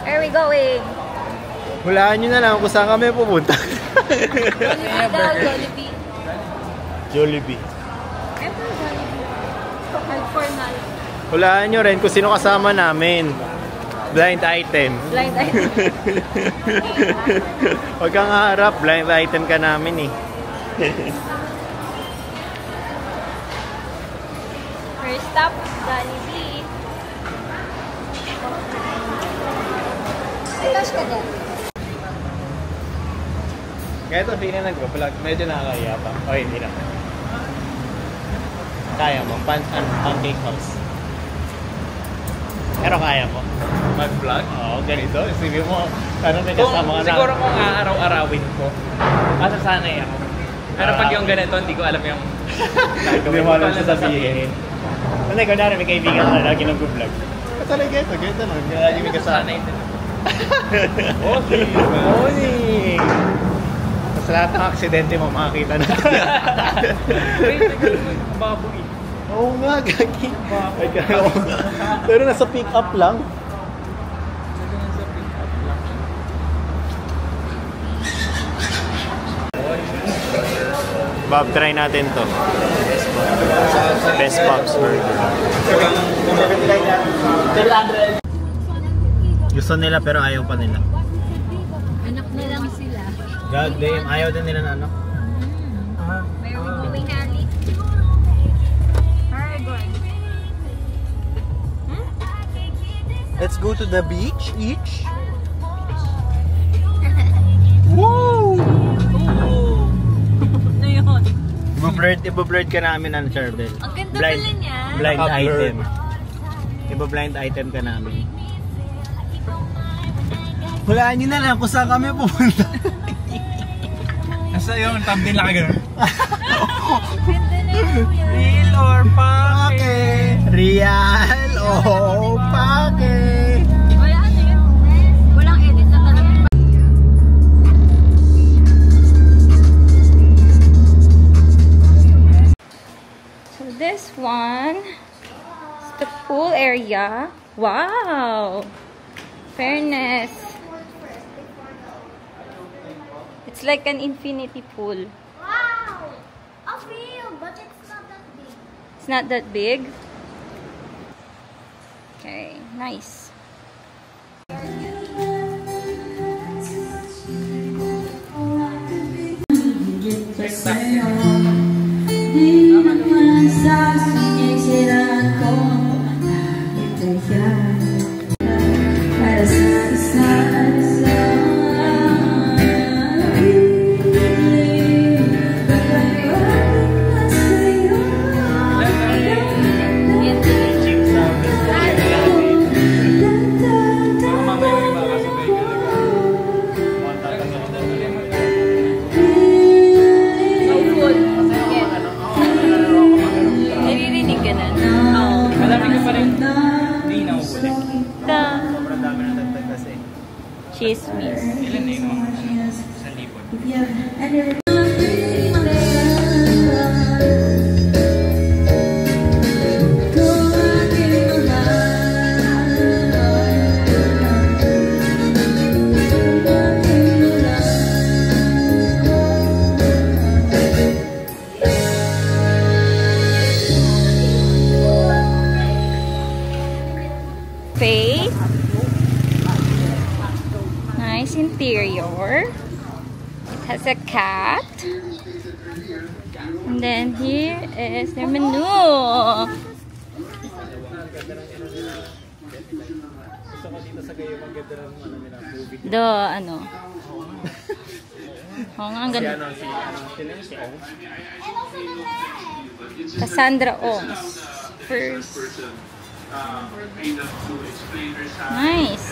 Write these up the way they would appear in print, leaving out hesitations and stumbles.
Where are we going? Hulaan nyo na lang kung saan kami pupunta. Jollibee. Jollibee. Jollibee. Hulaan nyo rin kung sino kasama namin. Blind item. Blind item. Huwag kang harap, blind item ka namin eh. First stop, Jollibee. Itas ka dyan. Kaya ito, hindi na nag-vlog. Medyo nakakaya pa. O, hindi na. Kaya mo. Pancake house. Pero kaya mo. Mag-vlog? Oo, ganito. Sige mo. Ano may kasama ka na? Siguro kung aaraw-arawin ko. Masasanay ako. Pero pag yung ganito, hindi ko alam yung... Hindi mo alam sasabihin. Kasi kunwari may kaibigan ka na lagi nag-vlog. Talaga ito, ganito lang. Lagi may kasama. Osi! Tapos lahat ng aksidente mo makakita na. Baboy. Oo nga, gagi. Pero nasa pick up lang. Bob, try natin to. Best Pops Burger. Gusto nila pero ayaw pa nila. Anak na lang sila. God damn, ayaw din nila na anak. Where are we going, Harley? Where are we going? Let's go to the beach each. Woo! Ano yun? Iba-blurred ka namin ang Charbel. Ang ganda pala niya. Blind item. Iba-blind item ka namin. Hulaan nyo na lang kung saan kami pupunta. Nasa yung thumbnail lang gano'n. Ganda na yun. Real or pake? Real o pake? Wala ano yun. Walang edit na talaga. So this one is the pool area. Wow! Fairness. It's like an infinity pool. Wow! A field, but it's not that big. It's not that big. Okay, nice. Chismis. Ilan na yung mga 1,000? Faith. Nice interior. It has a cat. And then here is their menu. The ano? Oo nga, ang ganda. Cassandra Ongs. First. Nice.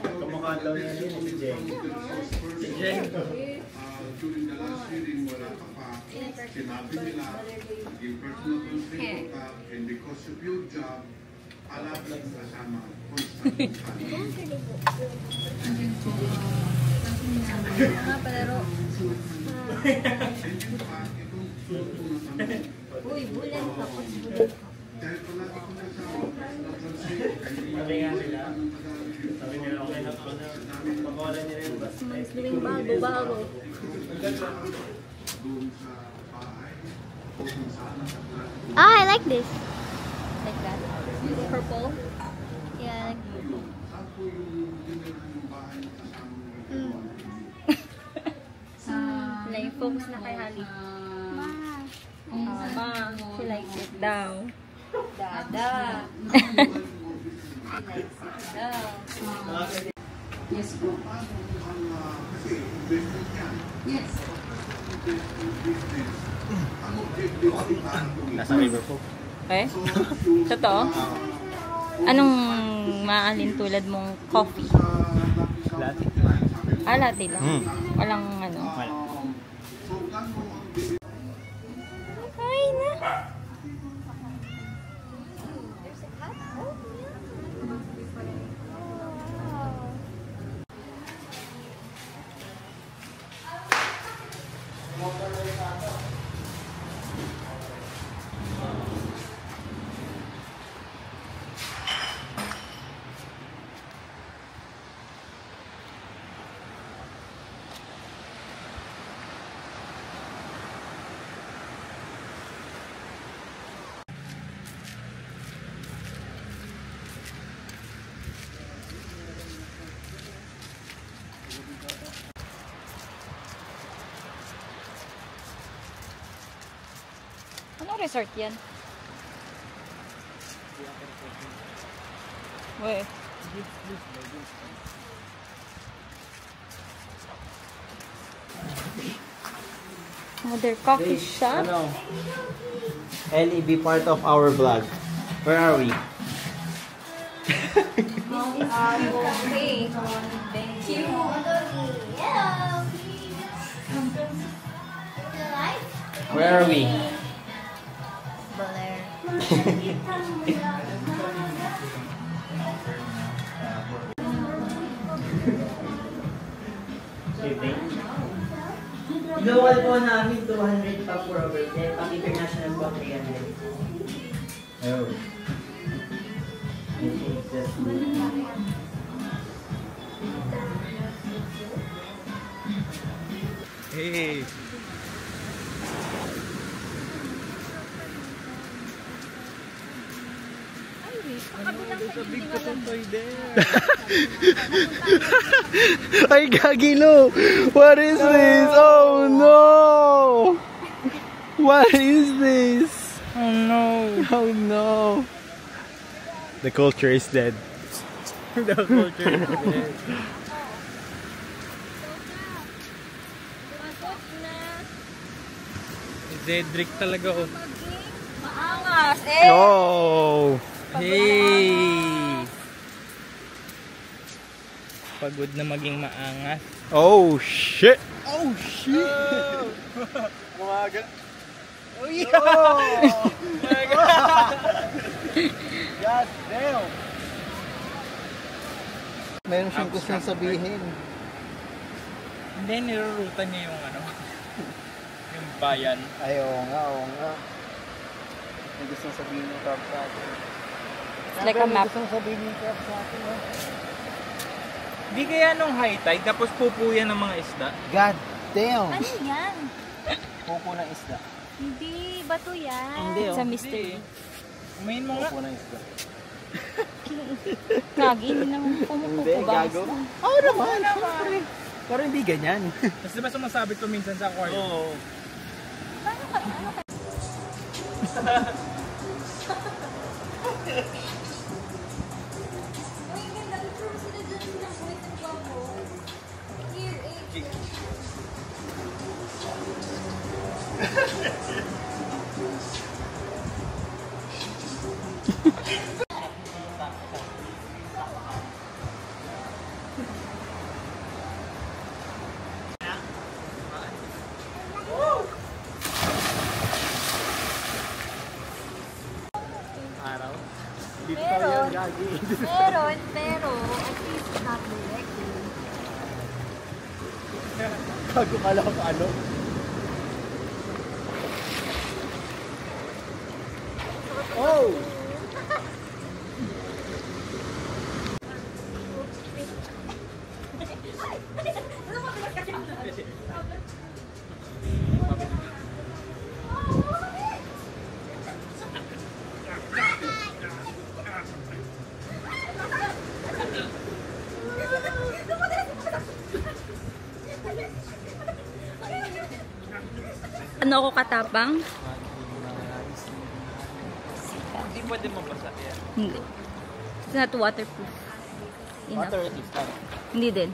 Kamukha daw niya si Jen. Si Jen. During the last meeting, wala ka pa. Sinabi nila, naging personal constraint ka, and because of your job, palaging kasama. Constant. Palaro. Uy, bulan ka. Bulan ka. Dahil palagi kong kasama, napansin, Sabi nga nila. Sabi nila, okay na ako na. Pagawalan nila yung bus. Someone's doing bago-bago. doon sa bahay, o kung saan ang Ah, I like this. Like that. Purple. Yeah, I like saan po yung dinala yung bahay na kasama ng Like, focus na kay Hali. Ma, she likes it daw. Dada. She likes it daw. Yes po. kasi investment yan. Yes. Investment business. Ang objective ay paano Nasa river po. Eh? Totoo? Anong maalin tulad mong coffee? Latte. Ah, latte lang. Walang ano. Wala. Ay na. Anong resort yan? Weh. Another coffee shop? Ano? Ellie, be part of our vlog. Where are we? Okay. Thank you. Where are we? Local po namin 200 pa for our birthday, pang international po 300. Oh. I think that's Hey. Ay, gagilo! What is this? Oh no! What is this? Oh no! Oh no! The culture is dead. The culture is dead. Zedric talaga oh. Maangas eh! Oh! Hey! Pagod na maging maangas. Oh shit! Oh shit! Umaga. Oh yeah! Oh my God! God damn! Meron siyang gustong sabihin. Hindi, nirurutan niya yung ano. Yung bayan. Ay, oo nga. May gustong sabihin ng crab sa atin. It's like a map. May gustong sabihin ng crab sa atin. Di kaya nung high tide, tapos pupuyan ng mga isda? God damn! Ano yan? Pupo ng isda. Hindi, bato yan. Hindi, It's a oh. mystery. Umayin mo nga. Pupo ng isda. Kagi, hindi naman Hindi, pumupubas. gago. Oo naman, syempre. Pero hindi ganyan. Tapos diba sumasabit ko minsan sa aquarium? Oo. Araw. Meron, pero at least not directly. Gago ka lang ano. Oh! Ano ako katapang? Hindi pwede mabasa yan. Hindi. It's not waterproof. Enough. Waterproof ka. Hindi din.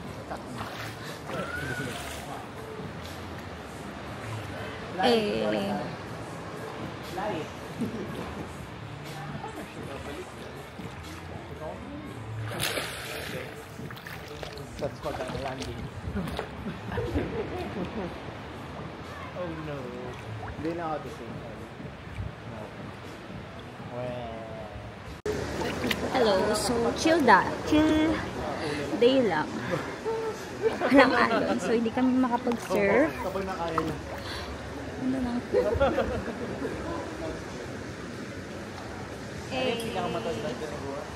Eh. That's pag landing. Oh no. Hindi na ako the same time. No. Hello. So, chill day lang. Walang alon. So, hindi kami makapag-surf. Kapag nakaya na. Ano lang po. Eh. Hindi ka matanda dyan ang buwan.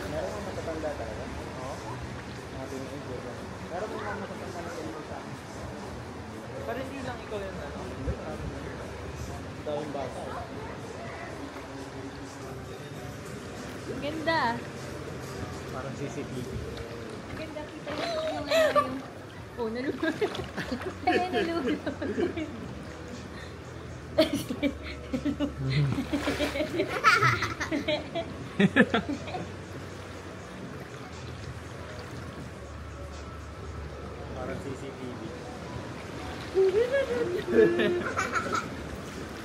Meron mo matatanda talaga? Oo. Meron mo matatanda na ganito sa akin. Parang hindi lang ikaw yan, ano? Daming bata. Ang ganda. Parang CCTV. Ang ganda. Kita yung oh, nalulog. Ayan, nalulog. Parang CCTV.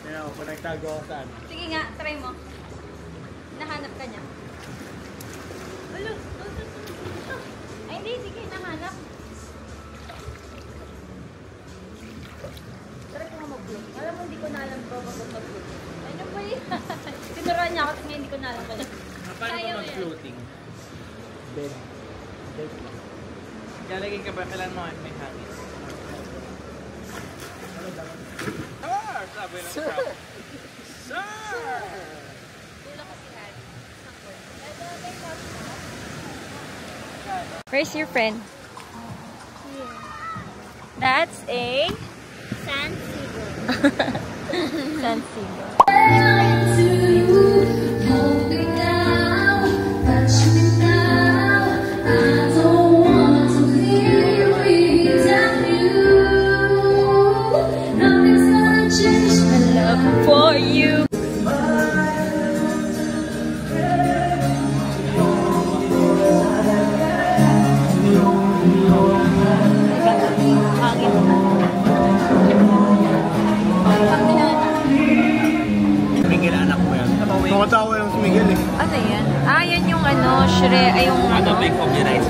Kaya ako, kung nagtago ako saan? Sige nga, try mo. Nahanap ka niya. Ulo. Ay, hindi. Sige, nahanap. Try ko nga mag-vlog. Alam mo, hindi ko na alam ko mag-vlog. Ano ba yun? Tinuruan niya ako kasi hindi ko na alam pala. Paano Kaya ba mo yan. mag-floating? Bed. Bed lang. Lalagay ka ba? Kailan mo may hangin? Sabi lang Sir! sa Sir! Tulak kasi yan. Where's your friend? That's a Sand seagull. sand seagull. For you. Miguel, anak mo yan. Tumatawa yung si Miguel eh. Ano yan? Ah, yan yung ano, ay yung Ano may copyright?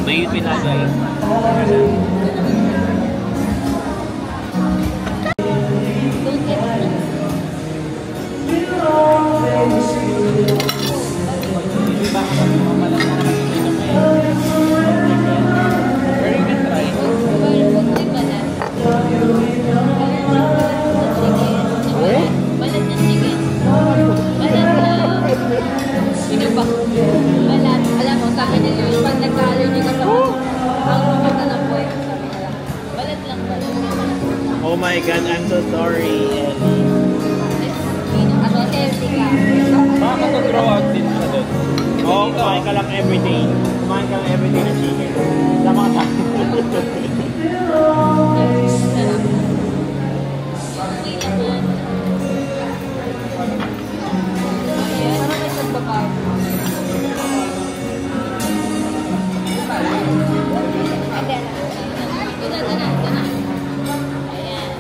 May pinagay. Alam mo, sabi niya yung pag nagka-allergy ka sa ang pumunta ng boy, sabi niya lang, balat lang. Oh my God, I'm so sorry, Ellie. Ato, healthy ka. Baka mag-draw out din siya doon. Oo, kumain ka lang everyday. Kumain ka lang everyday na chicken. Tama ka. Parang may pagbabago. Ito na. Ayan.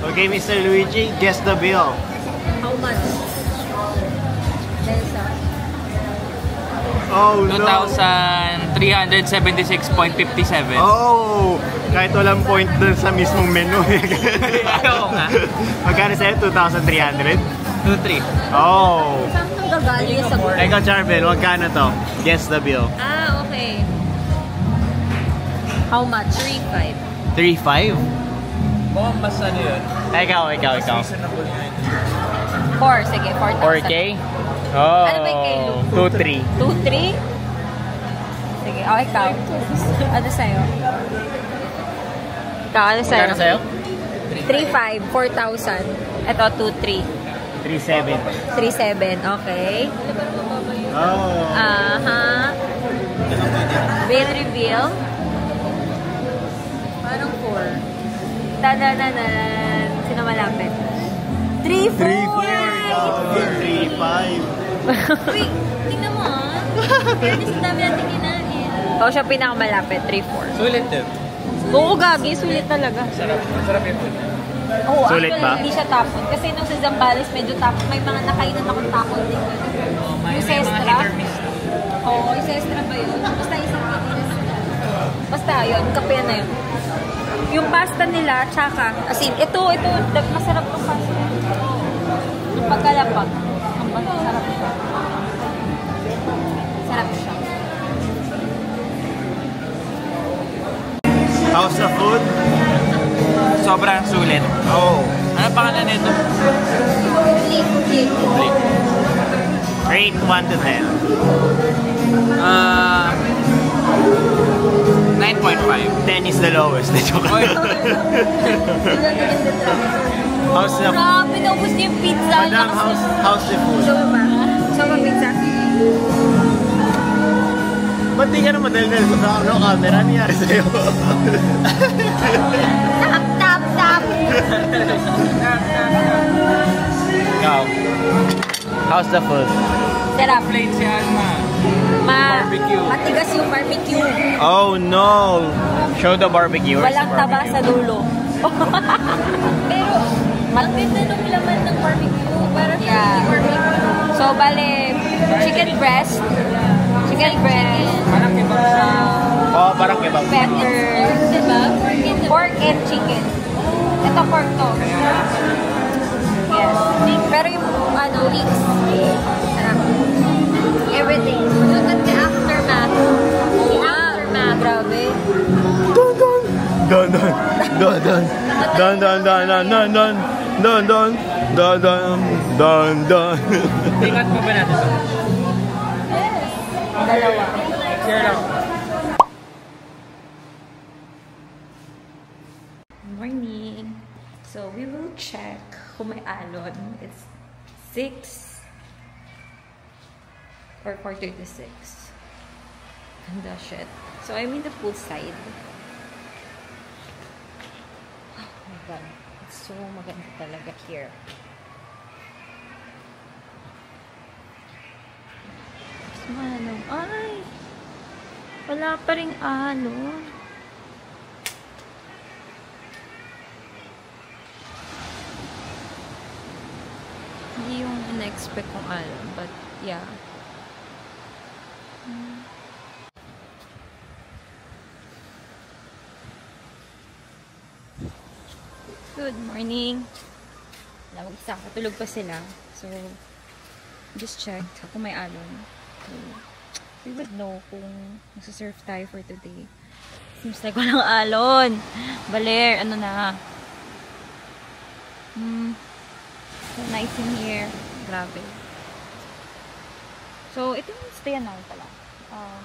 Okay, Mr. Luigi, guess the bill. How much? Dahil sa... Oh, no. 2,376.57. Oh! Kahit walang point dun sa mismong menu. Oo nga. Magkano sa'yo? 2,300? 2,300. Oh! Saan itong gagaling sa... Ikaw, Charbel, magkano to? Guess the bill. Ah, okay. How much? 3,500. 3,500? Mukhang mas ano yun? Ikaw. Mas reasonable yun. 4, sige, 4,000. 4K? Oh, Ano ba yung kay Luke? 2,300. 2,300? Sige, oh, ikaw. Ano sa'yo? Ikaw, ano sa'yo? Magkano sa'yo? 3,500, 4,000. Ito, 2,300. 3,700. 3,700, okay. Oh. Aha. Bill reveal. Parang 4. Tadananan. Sino malapit? 3,400! 3,500. Uy, tingnan mo ah. Pero sa dami natin kinain. Oo, siya pinakamalapit. 3,400. Sulit din. Oo, gagi. Sulit talaga. Sarap. Masarap yung food. Oo, Sulit actually, ba? hindi siya tapon. Kasi nung sa Zambales, medyo tapon. May mga nakainan akong tapon din. May Yung mga sestra. hit or miss. Oo, yung sestra ba yun? Basta isang pinilis. Basta yun, kape na yun. Yung pasta nila, tsaka, as in, ito, masarap itong pasta. Yung pagkalapag. Ang masarap siya. Sarap siya. How's the food? Sobrang sulit. Oh. Ano pangalan nito? Rate 1 to 10. 9.5. 10 is the lowest. Joke. Oy. How's the Grabe, naubos niya yung pizza. Madam, how's the food? So ba? So ba pizza? Ba't di ka na madaldal sa camera? Nangyari sa'yo? Tap! Ikaw. How's the food? Sarap. Plain si Alma. Barbecue. Matigas yung barbecue. Oh no! Show the barbecue. Where's Walang the taba barbecue? sa dulo. Pero, ang ganda ng laman ng barbecue. Parang barbecue. So, bale, chicken breast. Parang kebab. Oh, parang kebab. Pepper. Diba? Pork and chicken. Ito pork to. Yes. Pero yung, wings. Sarap. Everything. Look at the aftermath. The aftermath. Grabe. Don. Tingnan mo ba natin ito? Dalawa. Share lang. Morning. So, we will check kung may alon. It's 6 or 4:36. Ganda shit. So, I'm in the pool side. Oh my god. It's so maganda talaga here. Manong, ay! Wala pa ring alon. Hindi yung in-expect kong alon, but yeah. Good morning. Mag-isa, katulog pa sila. So, just checked kung may alon. So, we would know kung nagsasurf tayo for today. Seems like walang alon. Baler, ano na. So nice in here. Grabe. So, ito yung stayan namin pala.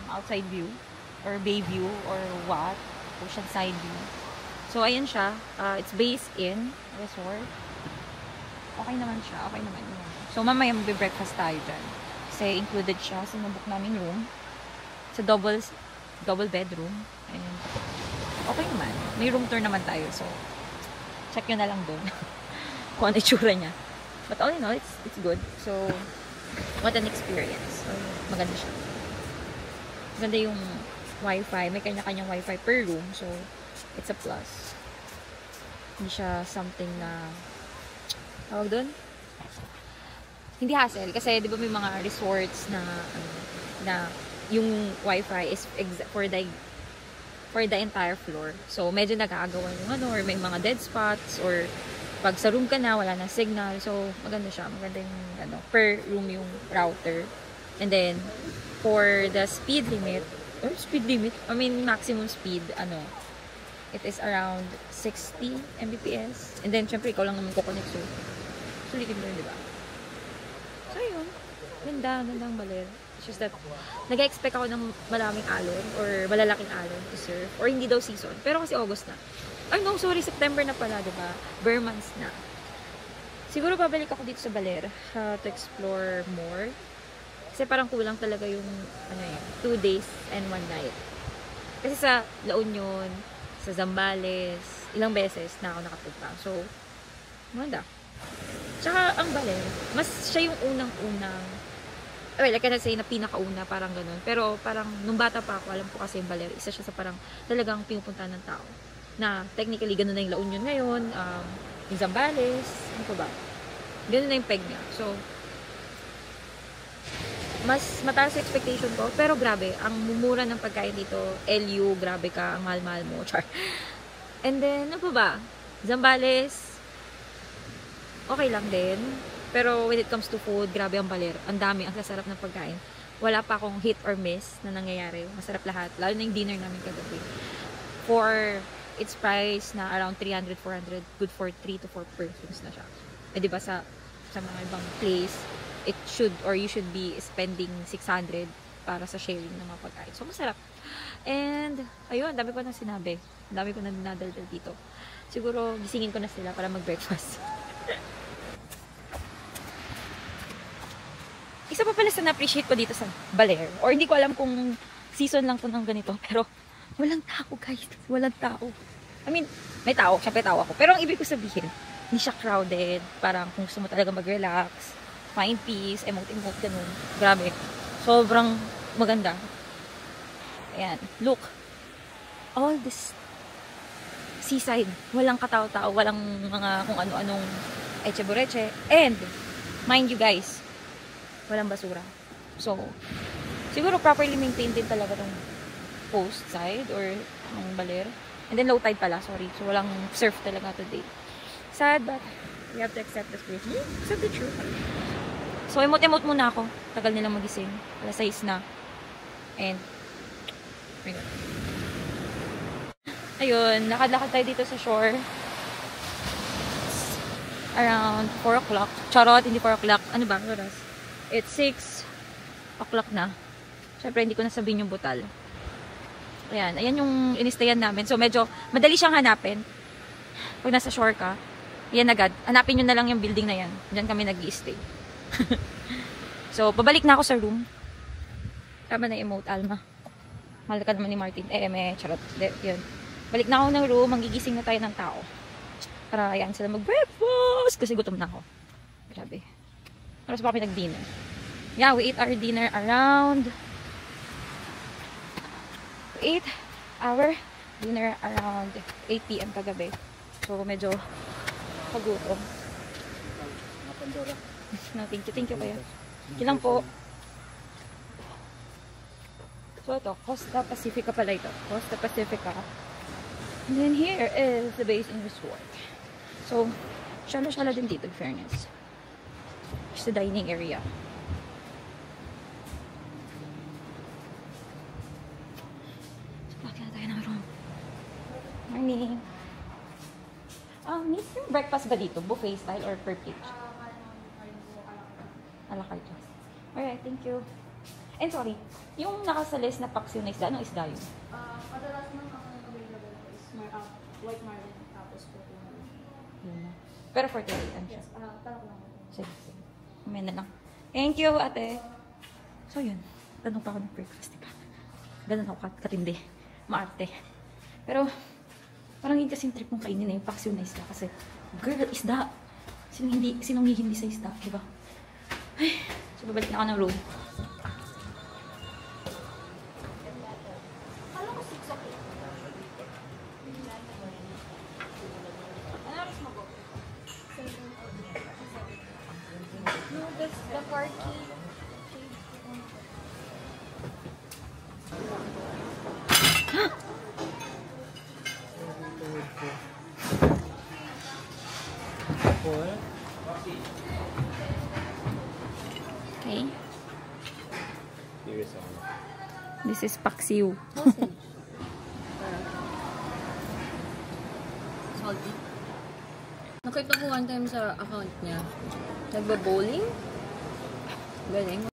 Outside view. Or bay view. Or what. Oceanside view. So, ayan siya. It's based in resort. Okay naman siya. Okay naman yun. So, mamaya magbe-breakfast tayo dyan. Kasi included siya sa nabook naming room. Sa double bedroom. And okay naman. May room tour naman tayo. So, check nyo na lang doon. Kung ano itsura niya. But all in all, it's good. So, what an experience. So, maganda siya. Maganda yung wifi. May kanya-kanyang wifi per room. So, it's a plus. Hindi siya something na tawag doon? hindi hassle. Kasi, di ba may mga resorts na, na yung wifi is for the entire floor. So, medyo nag-aagawan yung or may mga dead spots, or pag sa room ka na, wala na signal. So, maganda siya. Maganda yung, per room yung router. And then, for the speed limit, maximum speed, it is around 60 Mbps. And then, syempre, ikaw lang naman kukonect. So, sulitin mo yun, di ba? So, yun. Gandang baler. It's just that, nag-expect ako ng maraming alon or malalaking alon to surf. Or hindi daw season. Pero kasi August na. No, sorry, September na pala, diba? Bare months na. Siguro babalik ako dito sa Baler to explore more. Kasi parang kulang talaga yung 2 days and 1 night. Kasi sa La Union, sa Zambales, ilang beses na ako nakapunta. So, maganda. Tsaka ang Baler, mas siya yung unang-unang, well, I cannot say na pinakauna, parang ganun. Pero parang nung bata pa ako, alam ko kasi yung Baler, isa siya sa parang talagang pinupunta ng tao. Na technically, ganun na yung La Union ngayon, yung Zambales, ano pa ba? Ganun na yung peg niya. So, mas mataas yung expectation ko, pero grabe, ang mumura ng pagkain dito, LU, grabe ka, ang mahal-mahal mo, char. And then, ano pa ba? Zambales, okay lang din. Pero when it comes to food, grabe ang Baler. Ang dami, ang sasarap ng pagkain. Wala pa akong hit or miss na nangyayari. Masarap lahat. Lalo na yung dinner namin kagabi. For its price na around 300, 400, good for 3 to 4 persons na siya. Eh, di ba sa mga ibang place, it should or you should be spending 600 para sa sharing ng mga pagkain. So, masarap. And, ayun, dami ko na sinabi. Dami ko na dinadaldal dito. Siguro, gisingin ko na sila para mag-breakfast. Isa pa pala sa na-appreciate ko dito sa Baler, or hindi ko alam kung season lang to ng ganito, pero walang tao, guys. Walang tao. I mean, may tao. Siyempre tao ako. Pero ang ibig ko sabihin, hindi siya crowded. Parang kung gusto mo talaga mag-relax, find peace, emote-emote, ganun. Grabe. Sobrang maganda. Ayan. Look. All this seaside. Walang katao-tao. Walang mga kung ano-anong eche-boreche. And, mind you guys, walang basura. So, siguro properly maintained din talaga tong coast side or ng Baler. And then low tide pala, sorry. So walang surf talaga today. Sad, but we have to accept the situation. Accept the truth. So emote-emote muna ako. Tagal nilang magising. Alas 6 na. And ayun, lakad-lakad tayo dito sa shore. It's around 4 o'clock. Charot, hindi 4 o'clock. Ano ba? Oras? It's 6 o'clock na. Siyempre, hindi ko nasabihin yung butal. Ayan, ayan yung inistayan namin. So, medyo madali siyang hanapin. Pag nasa shore ka, yan agad. Hanapin nyo na lang yung building na yan. Diyan kami nag-i-stay. So, pabalik na ako sa room. Tama na emote, Alma. Mahal ka naman ni Martin. Charot. Yun. Balik na ako ng room. Magigising na tayo ng tao. Para, ayan, sila mag-breakfast. Kasi gutom na ako. Grabe. Pero sa pa kami nag-dinner. Yeah, we ate our dinner around 8-hour dinner around 8 PM kagabi. So, medyo pagutom. No, thank you kayo. Ilang po. So, ito, Costa Pacifica pala ito. Costa Pacifica. And then here is the Basin Resort. So, shala-shala din dito, in fairness. It's the dining area. Morning. Need yung breakfast ba dito? Buffet style or per plate? A la carte. Alright, thank you. And sorry, yung nakasalis na paksiw na isda, anong isda yun? Madalas nang ang available po is white marlin tapos po Yun na. Pero 48 ano siya? Yes, talak lang. Sige. May na lang. Thank you, ate. So yun, tanong pa ako ng breakfast, diba? Ganun ako katindi. Maarte. Pero, parang hindi kasing trip mong kainin na yung paksiw na isda. Kasi, girl, isda. Sinong hindi sa isda, diba? Ay, so babalik na ako ng room. Ano oras mo go? 7. No, that's The Corky. Okay. This is Paksiw. Salty. Nakita ko one time sa account niya. Nagba-bowling? Galing.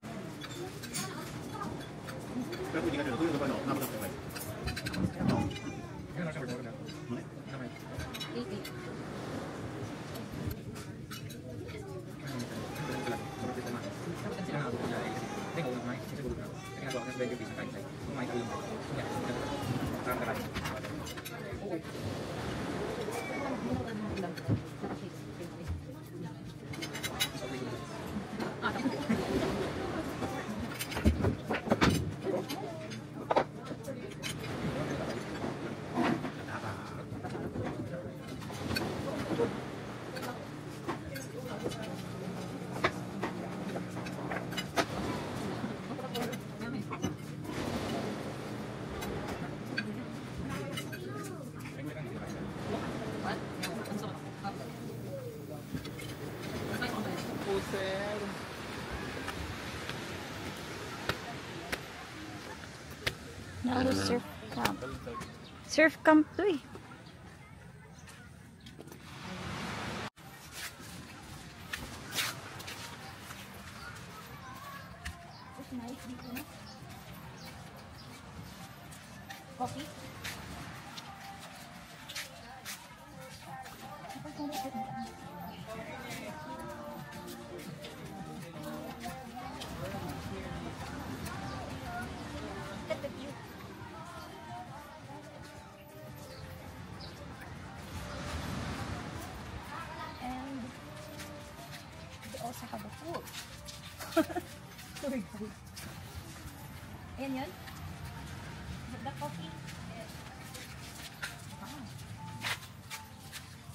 Now surf camp. Surf camp to eh. Coffee? also have a pool. Ayan yun? The coffee. Wow.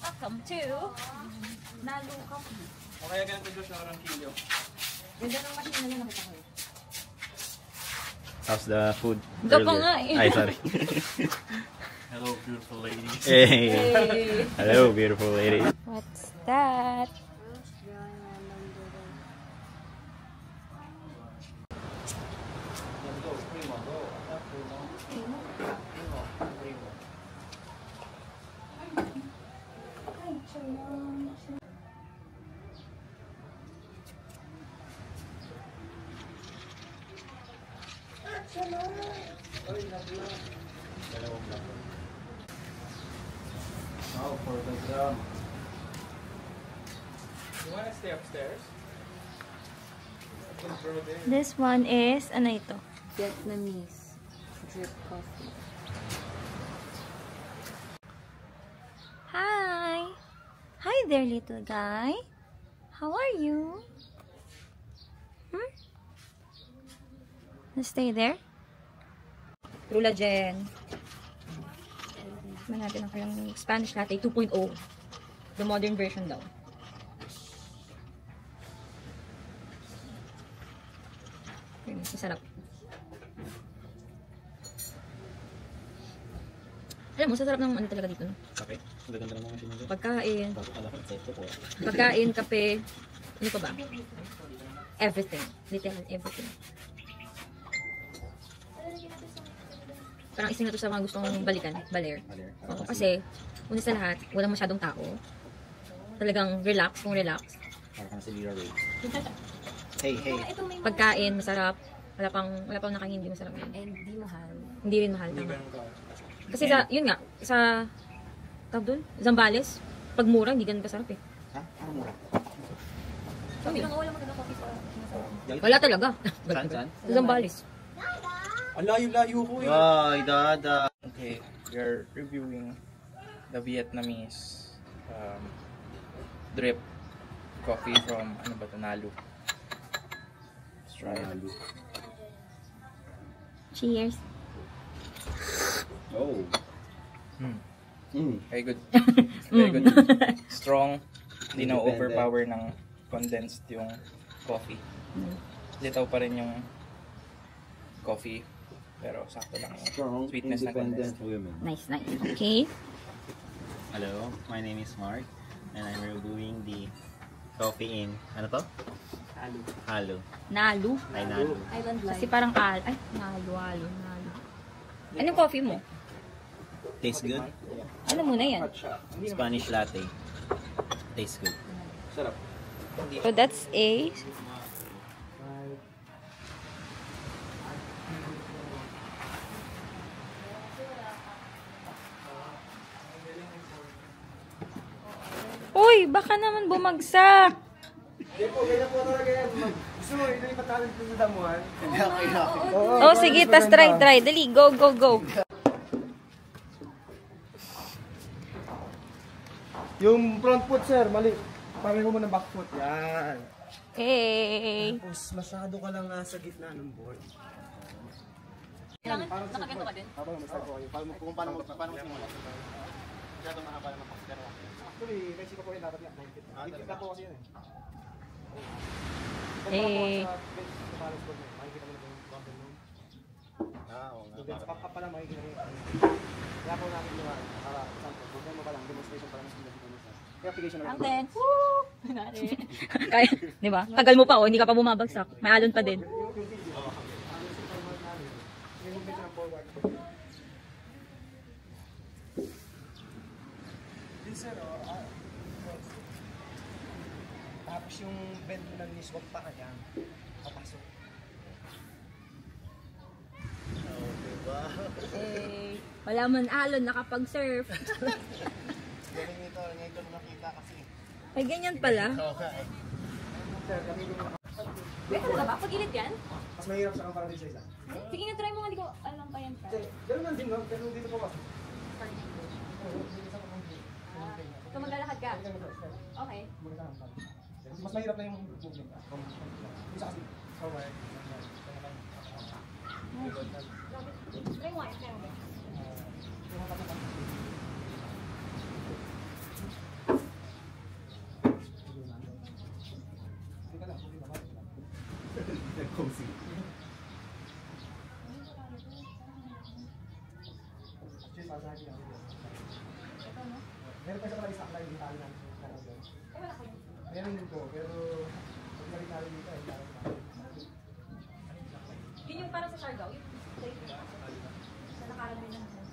Welcome to Nalu Coffee. O kaya ganito Diyos na orang kilo. Ganda ng machine na lang nakita ko eh. How's the food? Ito pa nga eh. Ay, sorry. Hello, beautiful lady. Hey. Hey. Hello, beautiful lady. What's that? Oh, for the drum. You wanna stay upstairs? This one is, ano ito? Vietnamese drip coffee. Hi! Hi there, little guy. How are you? Stay there? Trula Jen. Tignan natin ang kanyang Spanish latte 2.0. The modern version daw. Masarap. Alam mo, sasarap ng ano talaga dito, no? Okay. Gaganda naman ang machine. Pagkain. Pagkain, kape. Ano pa ba? Everything. Literal, everything. Parang isang na to sa mga gustong balikan. Baler. Oo, kasi, una sa lahat, walang masyadong tao. Talagang relax, kung relax. Parang si Lira Ray. Hey, hey. Pagkain, masarap. Wala pang nakahindi masarap yun. And di mahal. Hindi rin mahal, tama. Kasi sa, yun nga, sa, tawag doon, Zambales, pag mura, hindi ganun kasarap eh. Ha? Ano mura? Sabi, Wala maganda coffee sa wala talaga. Saan? Sa Zambales. Ang layo-layo ko eh. Ay, dada. Okay, we're reviewing the Vietnamese drip coffee from, ano ba ito, Nalu. Let's try it. Cheers. Oh. Very good. Very good. Strong. Hindi na overpower ng condensed yung coffee. Litaw pa rin yung coffee. Pero sakto lang yung sweetness na condensed. Nice, nice. Okay. Hello, my name is Mark and I'm reviewing the coffee in, ano to? Halo. Nalu. Ay, Nalo. Island Kasi life. parang ay, nalu. Anong coffee mo? Tastes good? Ano muna yan? Spanish latte. Tastes good. So that's a... Uy, baka naman bumagsak. Oh, sige, tas try. Dali, go. Yung front foot, sir, mali. Pareho mo ng back foot. Yan. Hey. Tapos masyado ka lang sa gitna ng board. Nakaganto ka din? Kung paano mo simula. Masyado mahaba naman kasi. Actually, may siko po rin dapat nga. 90. Hindi po kasi yun eh. Eh. Makikita mo na yung bumper mo. Oo nga. Doon sa kapkap pa lang makikita mo yung kaya po namin ginawa. Para, example, doon mo pa lang, demonstration pa lang sa dito. Kaya application na Ang dance. Woo! Kunwari. Kaya, di ba? Tagal mo pa, hindi ka pa bumabagsak. May alon pa din. Din sir, tapos yung bend mo ng knees, wag pa kanya. Papasok. Eh, wala man alon, nakapag-surf. Galing ito, ngayon mo nakita kasi. Ay, ganyan pala. Sir, kami yung Wait, ano ba? Pag-ilit yan? mas mahirap sa para din sa isa. Sige nga, try mo. Hindi ko alam pa yan. Ganun lang din, no? Pero dito po kasi. So maglalakad ka? Okay. Mas mahirap na yung movement. Isa kasi. Okay. Try mo. Try mo. Meron pa sa mga isang layo yung tali namin. Meron din po, pero pag nari-nari dito ay parang Yun yung parang sa Siargao. Yung sa nakaran din naman.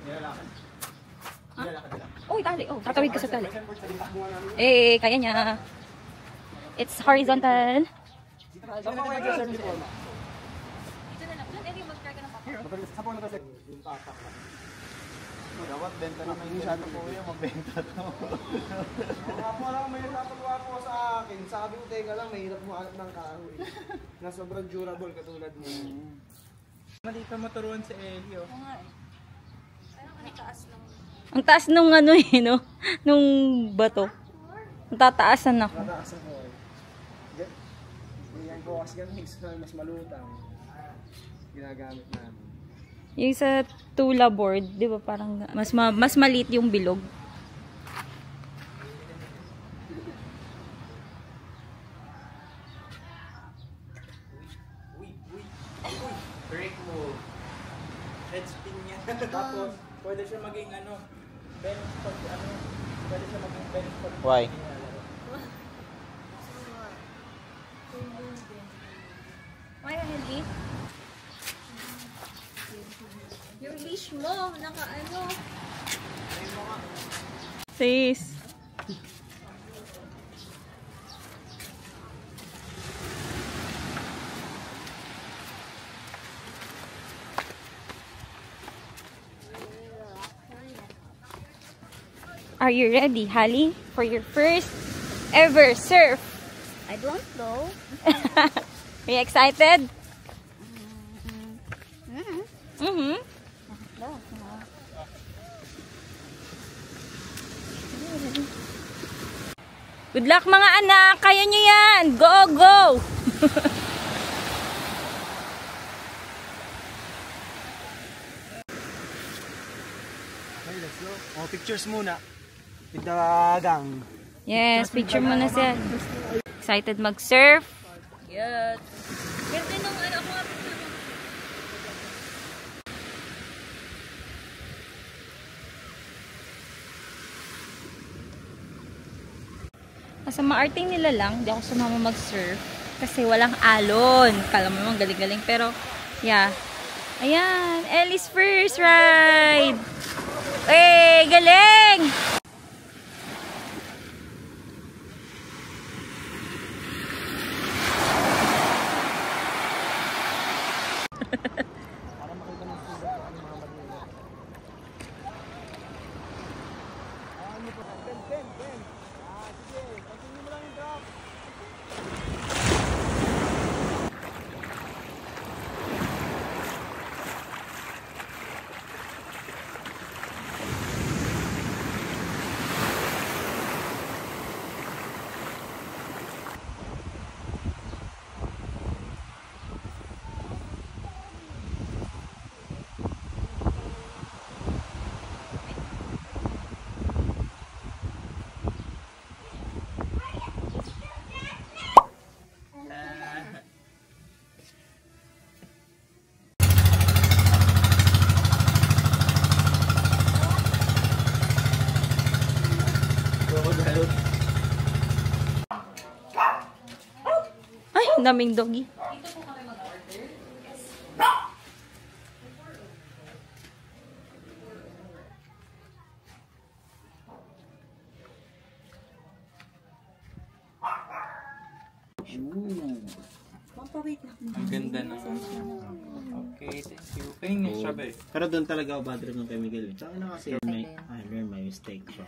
Nilalakad. Nilalakad nila. Uy, tali. Oh, tatawid ka sa tali. Eh, kaya niya. It's horizontal. Saan pa kayo dyan, sir, before? Ito na lang. Doon, yung mag-try ka ng papa. Saan po na kasi? Yung tatak lang. Dapat benta naman yung ganito po yung magbenta to. Mga po lang, may natagawa po sa akin. Sabi ko, teka lang, mahirap mo hanap ng kahoy. Na sobrang durable katulad mo. Mali ka maturuan si Ellie, oh. Oo nga eh. Parang ang taas lang. Ang taas nung ano eh, no? Nung bato. Ang tataasan ako. Mataas ako eh. Yan po kasi yung mix na mas malutang. Ginagamit namin. Yung sa tula board, di ba parang mas maliit yung bilog. Break move. Head spin niya. Tapos, pwede siya maging bench pag pwede siya maging bench pag Why? Why, Henry? Yung leash mo, naka-ano. Sis. Are you ready, Hallie, for your first ever surf? I don't know. Are you excited? Mm-hmm. Good luck mga anak! Kaya nyo yan! Go, go! Okay, let's go. Oh, pictures muna. With the gang. Yes, picture mo na siya. Excited mag-surf. Yes. Ganda nung ano ako. Sa maarting nila lang, di ako sumama mag-surf. Kasi walang alon. Kala mo naman galing-galing. Pero, yeah. Ayan. Ellie's first ride. Eh, galing! Ay, daming doggy. Dito po kami mag-order. Ang ganda na. Okay, thank you. Kaya nga, strawberry. Pero doon talaga ako bad trip ng kay Miguel. Saka na kasi I learned my mistake from